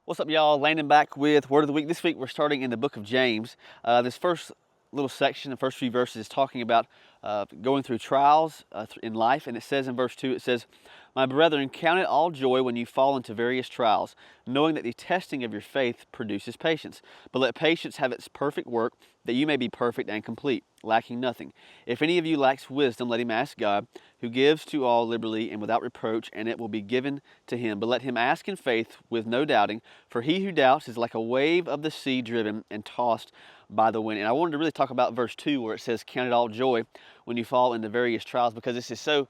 What's up, y'all? Landon back with Word of the Week. This week we're starting in the book of James. This first little section, the first few verses, is talking about going through trials in life. And it says in verse 2, it says, "My brethren, count it all joy when you fall into various trials, knowing that the testing of your faith produces patience. But let patience have its perfect work, that you may be perfect and complete, lacking nothing. If any of you lacks wisdom, let him ask God, who gives to all liberally and without reproach, and it will be given to him. But let him ask in faith with no doubting, for he who doubts is like a wave of the sea driven and tossed by the wind." And I wanted to really talk about verse 2 where it says, "Count it all joy when you fall into various trials," because this is so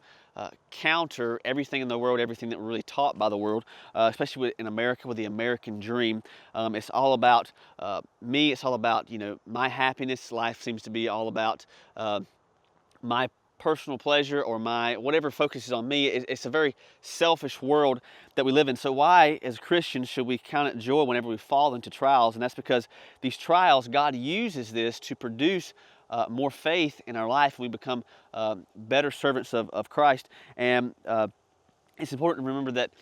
counter everything in the world, everything that we're really taught by the world, especially in America with the American dream. It's all about me. It's all about, my happiness. Life seems to be all about my personal pleasure or my whatever focuses on me. It's a very selfish world that we live in. So why, as Christians, should we count it joy whenever we fall into trials? And that's because these trials, God uses this to produce more faith in our life, and we become better servants of Christ. And it's important to remember that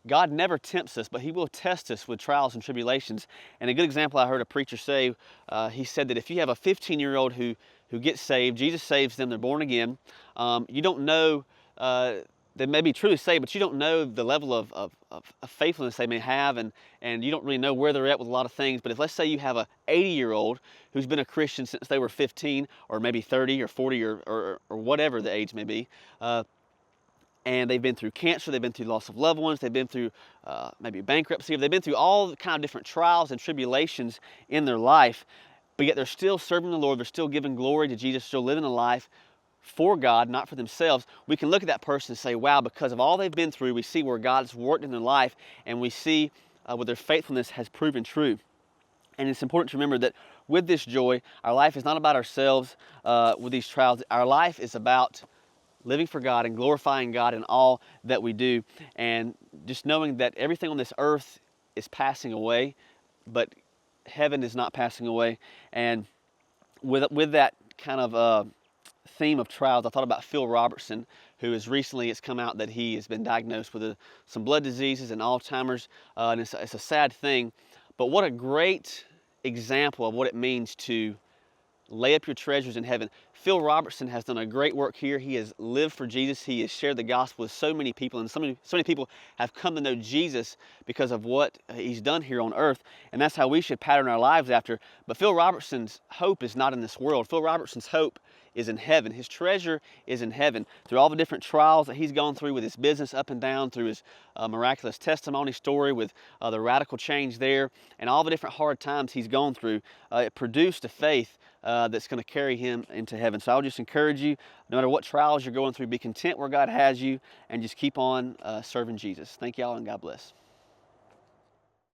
God never tempts us, but He will test us with trials and tribulations. And a good example I heard a preacher say, he said that if you have a 15-year-old who gets saved, Jesus saves them, they're born again, you don't know, they may be truly saved, but you don't know the level of faithfulness they may have, and you don't really know where they're at with a lot of things. But if, let's say, you have a 80-year-old who's been a Christian since they were 15, or maybe 30 or 40 or whatever the age may be, and they've been through cancer, they've been through loss of loved ones, they've been through maybe bankruptcy, they've been through all the kind of different trials and tribulations in their life, but yet they're still serving the Lord, they're still giving glory to Jesus, still living a life for God, not for themselves. We can look at that person and say, wow, because of all they've been through, we see where God's worked in their life, and we see where their faithfulness has proven true. And it's important to remember that with this joy, our life is not about ourselves with these trials. Our life is about living for God and glorifying God in all that we do, and just knowing that everything on this earth is passing away, but heaven is not passing away. And with that kind of theme of trials, I thought about Phil Robertson, who has recently, it's come out that he has been diagnosed with some blood diseases and Alzheimer's, and it's a sad thing. But what a great example of what it means to lay up your treasures in heaven. Phil Robertson has done a great work here. He has lived for Jesus. He has shared the gospel with so many people, and so many people have come to know Jesus because of what he's done here on earth, and that's how we should pattern our lives after. But Phil Robertson's hope is not in this world. Phil Robertson's hope is in heaven. His treasure is in heaven. Through all the different trials that he's gone through with his business up and down, through his miraculous testimony story with the radical change there, and all the different hard times he's gone through, it produced a faith that's going to carry him into heaven. So I'll just encourage you, no matter what trials you're going through, be content where God has you, and just keep on serving Jesus. Thank y'all, and God bless.